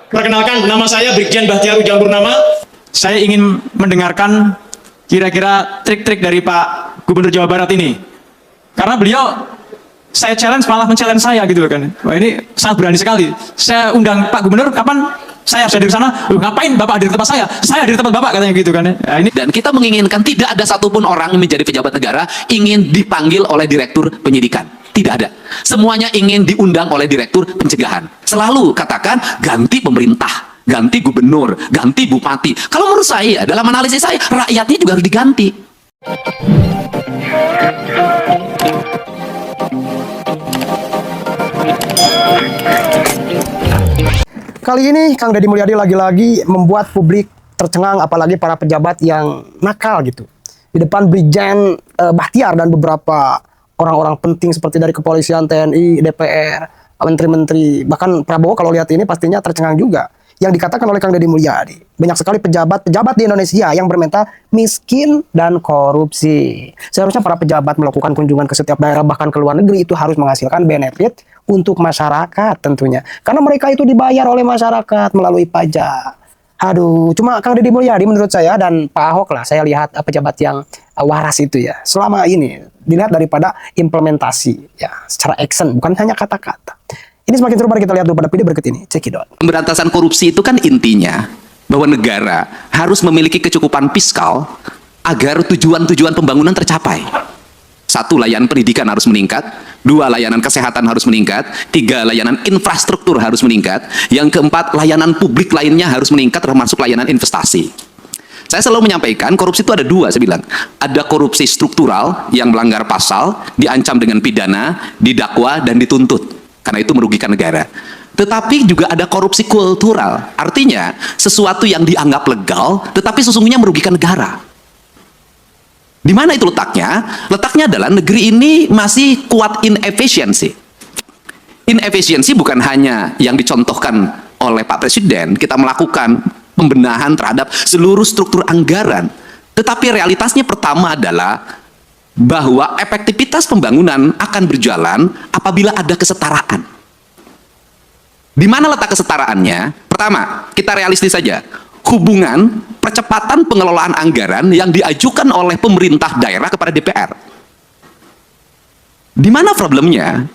Perkenalkan, nama saya Brigjen Bahtiar Ujang Purnama. Saya ingin mendengarkan kira-kira trik-trik dari Pak Gubernur Jawa Barat ini. Karena beliau, saya challenge malah men-challenge saya gitu loh kan. Wah, ini sangat berani sekali. Saya undang Pak Gubernur, kapan saya harus hadir di sana? Ngapain Bapak hadir di tempat saya? Saya hadir di tempat Bapak, katanya gitu kan. Nah, ini. Dan kita menginginkan tidak ada satupun orang yang menjadi pejabat negara ingin dipanggil oleh direktur penyidikan. Tidak ada. Semuanya ingin diundang oleh direktur pencegahan. Selalu katakan ganti pemerintah, ganti gubernur, ganti bupati. Kalau menurut saya, dalam analisis saya, rakyatnya juga harus diganti. Kali ini Kang Deddy Mulyadi lagi-lagi membuat publik tercengang, apalagi para pejabat yang nakal gitu. Di depan Brigjen Bahtiar dan beberapa orang-orang penting seperti dari kepolisian, TNI, DPR, menteri-menteri, bahkan Prabowo kalau lihat ini pastinya tercengang juga. Yang dikatakan oleh Kang Deddy Mulyadi, banyak sekali pejabat-pejabat di Indonesia yang bermental miskin dan korupsi. Seharusnya para pejabat melakukan kunjungan ke setiap daerah, bahkan ke luar negeri, itu harus menghasilkan benefit untuk masyarakat tentunya. Karena mereka itu dibayar oleh masyarakat melalui pajak. Aduh, cuma Kang Deddy Mulyadi menurut saya dan Pak Ahok lah, saya lihat pejabat yang waras itu ya. Selama ini dilihat daripada implementasi ya, secara action, bukan hanya kata-kata. Ini semakin seru, kita lihat dulu pada video berikut ini. Cekidot. Pemberantasan korupsi itu kan intinya bahwa negara harus memiliki kecukupan fiskal agar tujuan-tujuan pembangunan tercapai. Satu, layanan pendidikan harus meningkat. Dua, layanan kesehatan harus meningkat. Tiga, layanan infrastruktur harus meningkat. Yang keempat, layanan publik lainnya harus meningkat, termasuk layanan investasi. Saya selalu menyampaikan korupsi itu ada dua, saya bilang. Ada korupsi struktural yang melanggar pasal, diancam dengan pidana, didakwa, dan dituntut. Karena itu merugikan negara. Tetapi juga ada korupsi kultural. Artinya, sesuatu yang dianggap legal, tetapi sesungguhnya merugikan negara. Di mana itu letaknya? Letaknya adalah negeri ini masih kuat inefisiensi. Inefisiensi bukan hanya yang dicontohkan oleh Pak Presiden, kita melakukan pembenahan terhadap seluruh struktur anggaran. Tetapi realitasnya pertama adalah bahwa efektivitas pembangunan akan berjalan apabila ada kesetaraan. Di mana letak kesetaraannya? Pertama, kita realistis saja. Hubungan percepatan pengelolaan anggaran yang diajukan oleh pemerintah daerah kepada DPR. Di mana problemnya?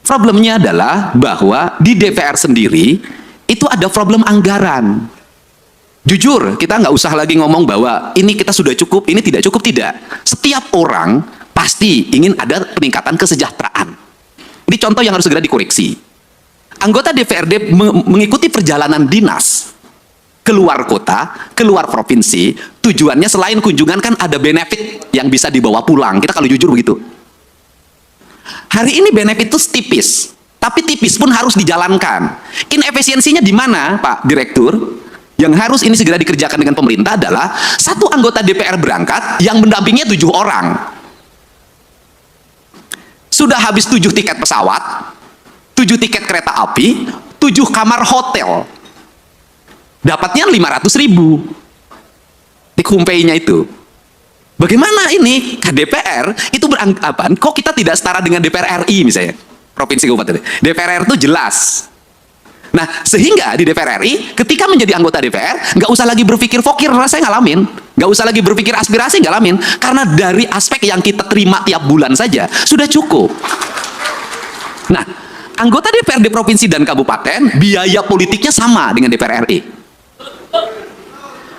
Problemnya adalah bahwa di DPR sendiri itu ada problem anggaran. Jujur, kita nggak usah lagi ngomong bahwa ini kita sudah cukup, ini tidak cukup, tidak. Setiap orang pasti ingin ada peningkatan kesejahteraan. Ini contoh yang harus segera dikoreksi. Anggota DPRD mengikuti perjalanan dinas keluar kota, keluar provinsi, tujuannya selain kunjungan kan ada benefit yang bisa dibawa pulang. Kita kalau jujur begitu. Hari ini benefit itu tipis, tapi tipis pun harus dijalankan. Inefisiensinya di mana, Pak Direktur? Yang harus ini segera dikerjakan dengan pemerintah adalah satu anggota DPR berangkat yang mendampinginya 7 orang. Sudah habis 7 tiket pesawat, 7 tiket kereta api, 7 kamar hotel. Dapatnya 500.000. Dikumpainya itu. Bagaimana ini? KDPR itu beranggapan, kok kita tidak setara dengan DPR RI misalnya? Provinsi Kabupaten. DPR RI itu jelas. Nah, sehingga di DPR RI, ketika menjadi anggota DPR, nggak usah lagi berpikir fakir, saya ngalamin. Nggak usah lagi berpikir aspirasi, ngalamin. Karena dari aspek yang kita terima tiap bulan saja, sudah cukup. Nah, anggota DPRD Provinsi dan Kabupaten, biaya politiknya sama dengan DPR RI.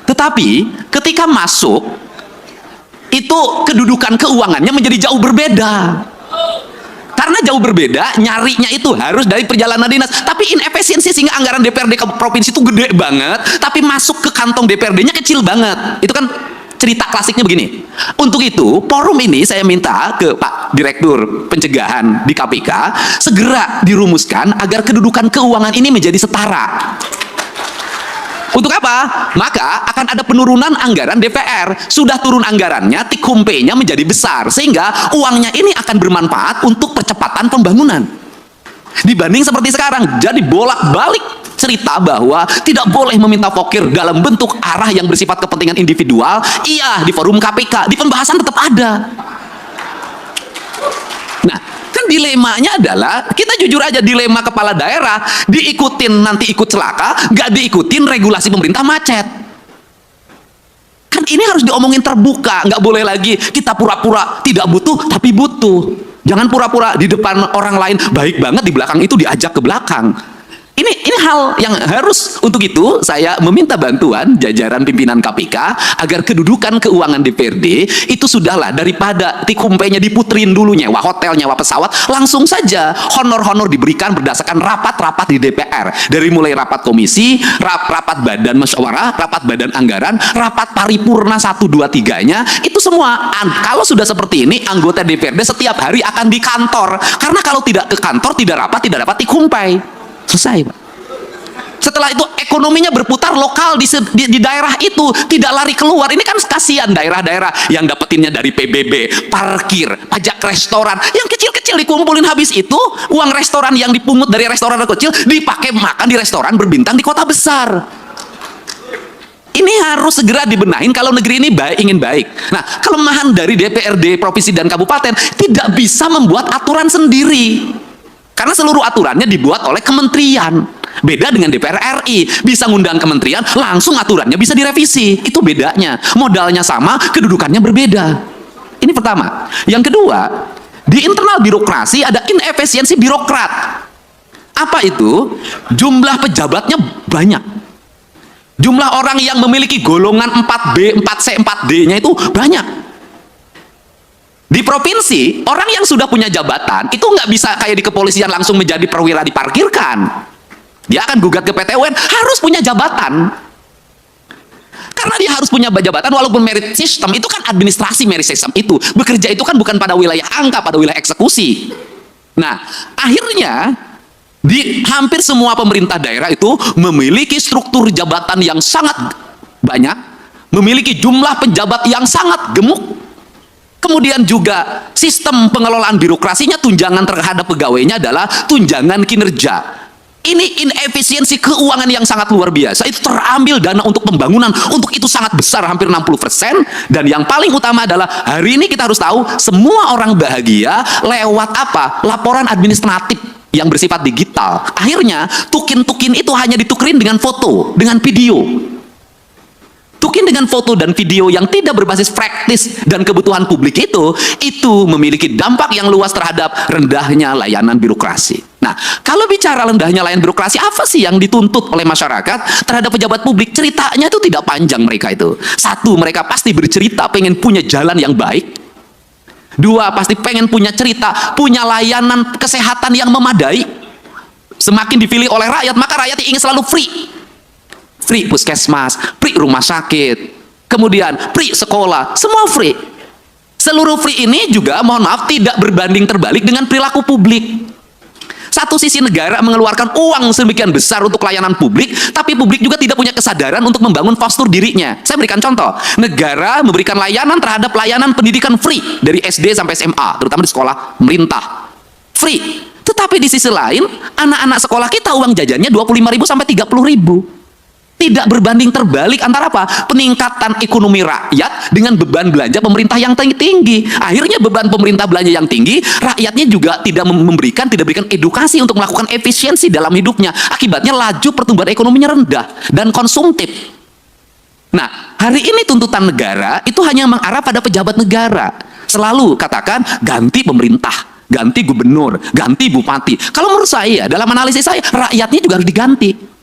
Tetapi, ketika masuk, itu kedudukan keuangannya menjadi jauh berbeda. Karena jauh berbeda, nyarinya itu harus dari perjalanan dinas. Tapi inefisiensi sehingga anggaran DPRD provinsi itu gede banget, tapi masuk ke kantong DPRD-nya kecil banget. Itu kan cerita klasiknya begini. Untuk itu, forum ini saya minta ke Pak Direktur Pencegahan di KPK, segera dirumuskan agar kedudukan keuangan ini menjadi setara. Untuk apa? Maka akan ada penurunan anggaran DPR. Sudah turun anggarannya, take home pay-nya menjadi besar. Sehingga uangnya ini akan bermanfaat untuk percepatan pembangunan. Dibanding seperti sekarang. Jadi bolak-balik cerita bahwa tidak boleh meminta fakir dalam bentuk arah yang bersifat kepentingan individual. Iya, di forum KPK. Di pembahasan tetap ada. Nah, kan dilemanya adalah, kita jujur aja, dilema kepala daerah, diikutin nanti ikut celaka, nggak diikutin regulasi pemerintah macet. Kan ini harus diomongin terbuka, nggak boleh lagi kita pura-pura tidak butuh tapi butuh. Jangan pura-pura di depan orang lain baik banget, di belakang itu diajak ke belakang. Ini hal yang harus, untuk itu saya meminta bantuan jajaran pimpinan KPK agar kedudukan keuangan DPRD itu sudahlah, daripada tikumpenya diputerin dulu, nyewa hotel, nyewa pesawat, langsung saja honor-honor diberikan berdasarkan rapat-rapat di DPR. Dari mulai rapat komisi, rapat badan musyawarah, rapat badan anggaran, rapat paripurna 1, 2, 3-nya, itu semua. Kalau sudah seperti ini, anggota DPRD setiap hari akan di kantor. Karena kalau tidak ke kantor, tidak dapat tikumpai. Selesai, Pak. Setelah itu ekonominya berputar lokal di daerah itu, tidak lari keluar. Ini kan kasihan daerah-daerah yang dapetinnya dari PBB, parkir, pajak restoran, yang kecil-kecil dikumpulin, habis itu uang restoran yang dipungut dari restoran kecil dipakai makan di restoran berbintang di kota besar. Ini harus segera dibenahin kalau negeri ini ingin baik. Nah, kelemahan dari DPRD, provinsi dan kabupaten tidak bisa membuat aturan sendiri. Karena seluruh aturannya dibuat oleh kementerian. Beda dengan DPR RI, bisa ngundang kementerian, langsung aturannya bisa direvisi. Itu bedanya. Modalnya sama, kedudukannya berbeda. Ini pertama. Yang kedua, di internal birokrasi ada inefisiensi birokrat. Apa itu? Jumlah pejabatnya banyak. Jumlah orang yang memiliki golongan 4B, 4C, 4D-nya itu banyak. Di provinsi, orang yang sudah punya jabatan itu nggak bisa kayak di kepolisian langsung menjadi perwira diparkirkan. Dia akan gugat ke PT UN, harus punya jabatan. Karena dia harus punya jabatan, walaupun merit system itu kan administrasi, merit system itu bekerja itu kan bukan pada wilayah angka, pada wilayah eksekusi. Nah, akhirnya di hampir semua pemerintah daerah itu memiliki struktur jabatan yang sangat banyak, memiliki jumlah pejabat yang sangat gemuk. Kemudian juga sistem pengelolaan birokrasinya, tunjangan terhadap pegawainya adalah tunjangan kinerja. Ini inefisiensi keuangan yang sangat luar biasa. Itu terambil dana untuk pembangunan, untuk itu sangat besar, hampir 60%. Dan yang paling utama adalah hari ini kita harus tahu, semua orang bahagia lewat apa? Laporan administratif yang bersifat digital. Akhirnya tukin-tukin itu hanya ditukerin dengan foto, dengan video. Tukin dengan foto dan video yang tidak berbasis praktis dan kebutuhan publik itu memiliki dampak yang luas terhadap rendahnya layanan birokrasi. Nah, kalau bicara rendahnya layanan birokrasi, apa sih yang dituntut oleh masyarakat terhadap pejabat publik? Ceritanya itu tidak panjang mereka itu. Satu, mereka pasti bercerita pengen punya jalan yang baik. Dua, pasti pengen punya cerita, punya layanan kesehatan yang memadai. Semakin dipilih oleh rakyat, maka rakyat ingin selalu free. Free puskesmas, free rumah sakit, kemudian free sekolah, semua free. Seluruh free ini juga, mohon maaf, tidak berbanding terbalik dengan perilaku publik. Satu sisi negara mengeluarkan uang sedemikian besar untuk layanan publik, tapi publik juga tidak punya kesadaran untuk membangun postur dirinya. Saya berikan contoh, negara memberikan layanan terhadap layanan pendidikan free dari SD sampai SMA, terutama di sekolah pemerintah. Free. Tetapi di sisi lain, anak-anak sekolah kita uang jajannya 25.000 sampai 30.000. Tidak berbanding terbalik antara apa? Peningkatan ekonomi rakyat dengan beban belanja pemerintah yang tinggi. Akhirnya beban pemerintah belanja yang tinggi, rakyatnya juga tidak berikan edukasi untuk melakukan efisiensi dalam hidupnya. Akibatnya laju pertumbuhan ekonominya rendah dan konsumtif. Nah, hari ini tuntutan negara itu hanya mengarah pada pejabat negara. Selalu katakan ganti pemerintah, ganti gubernur, ganti bupati. Kalau menurut saya, dalam analisis saya, rakyatnya juga harus diganti.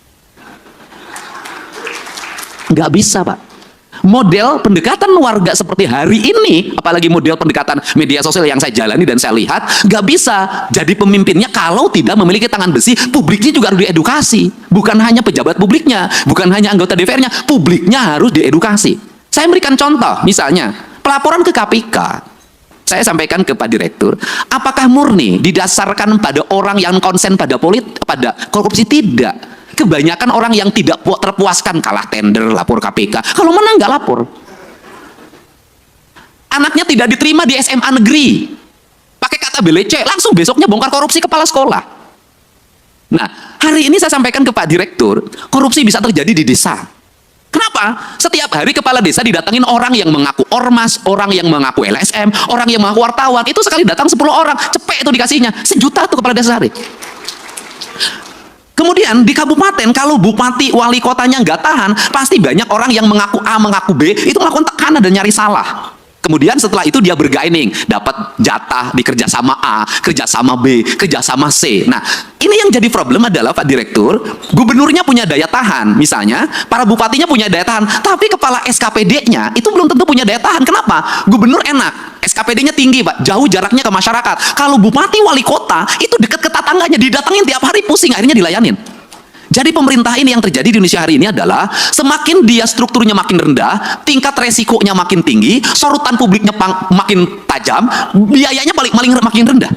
Nggak bisa, Pak. Model pendekatan warga seperti hari ini, apalagi model pendekatan media sosial yang saya jalani dan saya lihat, nggak bisa jadi pemimpinnya kalau tidak memiliki tangan besi. Publiknya juga harus diedukasi. Bukan hanya pejabat publiknya, bukan hanya anggota DPR-nya, publiknya harus diedukasi. Saya berikan contoh, misalnya, pelaporan ke KPK. Saya sampaikan ke Pak Direktur, apakah murni didasarkan pada orang yang konsen pada pada korupsi? Tidak. Kebanyakan orang yang tidak terpuaskan, kalah tender, lapor KPK. Kalau menang nggak lapor. Anaknya tidak diterima di SMA negeri, pakai kata BLC, langsung besoknya bongkar korupsi kepala sekolah. Nah, hari ini saya sampaikan ke Pak Direktur, korupsi bisa terjadi di desa. Kenapa? Setiap hari kepala desa didatangin orang yang mengaku ormas, orang yang mengaku LSM, orang yang mengaku wartawan. Itu sekali datang 10 orang, cepet itu dikasihnya. 1 juta tuh kepala desa sehari. Kemudian di kabupaten, kalau bupati, wali kotanya nggak tahan, pasti banyak orang yang mengaku A, mengaku B, itu melakukan tekanan dan nyari salah. Kemudian setelah itu dia bergaining, dapat jatah di kerjasama A, kerjasama B, kerjasama C. Nah, ini yang jadi problem adalah Pak Direktur, gubernurnya punya daya tahan, misalnya, para bupatinya punya daya tahan, tapi kepala SKPD-nya itu belum tentu punya daya tahan. Kenapa? Gubernur enak, SKPD-nya tinggi, Pak, jauh jaraknya ke masyarakat. Kalau bupati, wali kota, itu dekat ke tetangganya, didatengin tiap hari, pusing, akhirnya dilayanin. Jadi pemerintah ini yang terjadi di Indonesia hari ini adalah semakin dia strukturnya makin rendah, tingkat resikonya makin tinggi, sorotan publiknya makin tajam, biayanya makin rendah.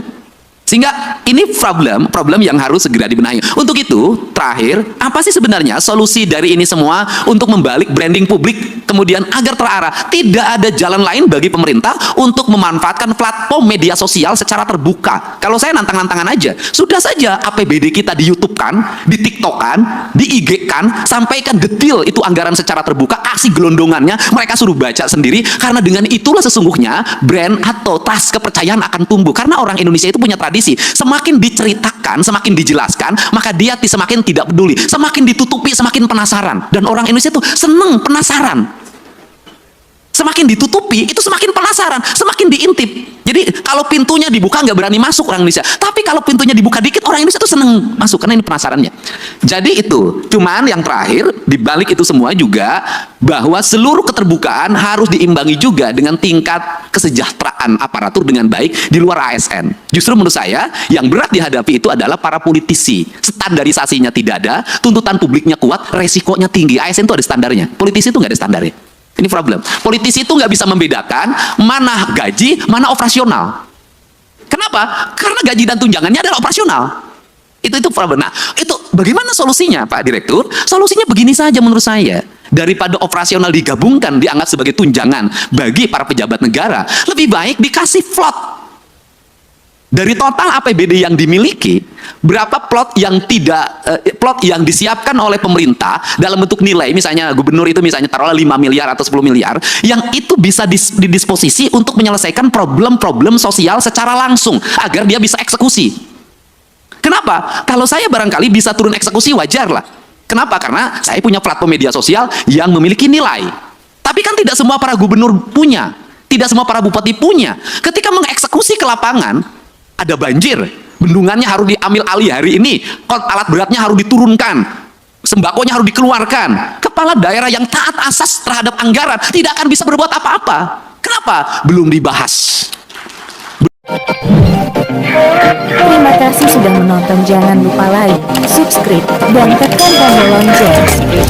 Sehingga ini problem yang harus segera dibenahi. Untuk itu, terakhir, apa sih sebenarnya solusi dari ini semua untuk membalik branding publik kemudian agar terarah? Tidak ada jalan lain bagi pemerintah untuk memanfaatkan platform media sosial secara terbuka. Kalau saya nantang-nantangan aja, sudah saja APBD kita di YouTube-kan, di TikTok-kan, di IG-kan, sampaikan detail itu anggaran secara terbuka, aksi gelondongannya, mereka suruh baca sendiri, karena dengan itulah sesungguhnya brand atau trust kepercayaan akan tumbuh. Karena orang Indonesia itu punya tradisi, semakin diceritakan, semakin dijelaskan, maka dia semakin tidak peduli. Semakin ditutupi, semakin penasaran. Dan orang Indonesia itu seneng penasaran. Semakin ditutupi, itu semakin penasaran, semakin diintip. Jadi kalau pintunya dibuka nggak berani masuk orang Indonesia. Tapi kalau pintunya dibuka dikit, orang Indonesia itu seneng masuk karena ini penasarannya. Jadi itu, cuman yang terakhir dibalik itu semua juga bahwa seluruh keterbukaan harus diimbangi juga dengan tingkat kesejahteraan aparatur dengan baik di luar ASN. Justru menurut saya yang berat dihadapi itu adalah para politisi. Standarisasinya tidak ada, tuntutan publiknya kuat, resikonya tinggi. ASN itu ada standarnya, politisi itu nggak ada standarnya. Ini problem. Politisi itu nggak bisa membedakan mana gaji, mana operasional. Kenapa? Karena gaji dan tunjangannya adalah operasional. Itu problem. Nah, itu bagaimana solusinya, Pak Direktur? Solusinya begini saja menurut saya. Daripada operasional digabungkan, dianggap sebagai tunjangan bagi para pejabat negara, lebih baik dikasih plot. Dari total APBD yang dimiliki, berapa plot yang disiapkan oleh pemerintah dalam bentuk nilai, misalnya gubernur itu misalnya taruhlah 5 miliar atau 10 miliar, yang itu bisa didisposisi untuk menyelesaikan problem-problem sosial secara langsung, agar dia bisa eksekusi. Kenapa? Kalau saya barangkali bisa turun eksekusi, wajar lah. Kenapa? Karena saya punya platform media sosial yang memiliki nilai. Tapi kan tidak semua para gubernur punya, tidak semua para bupati punya. Ketika mengeksekusi ke lapangan, ada banjir, bendungannya harus diambil alih hari ini, alat beratnya harus diturunkan, sembakonya harus dikeluarkan. Kepala daerah yang taat asas terhadap anggaran tidak akan bisa berbuat apa-apa. Kenapa? Belum dibahas. Terima kasih sudah menonton. Jangan lupa like, subscribe, dan tekan tombol lonceng.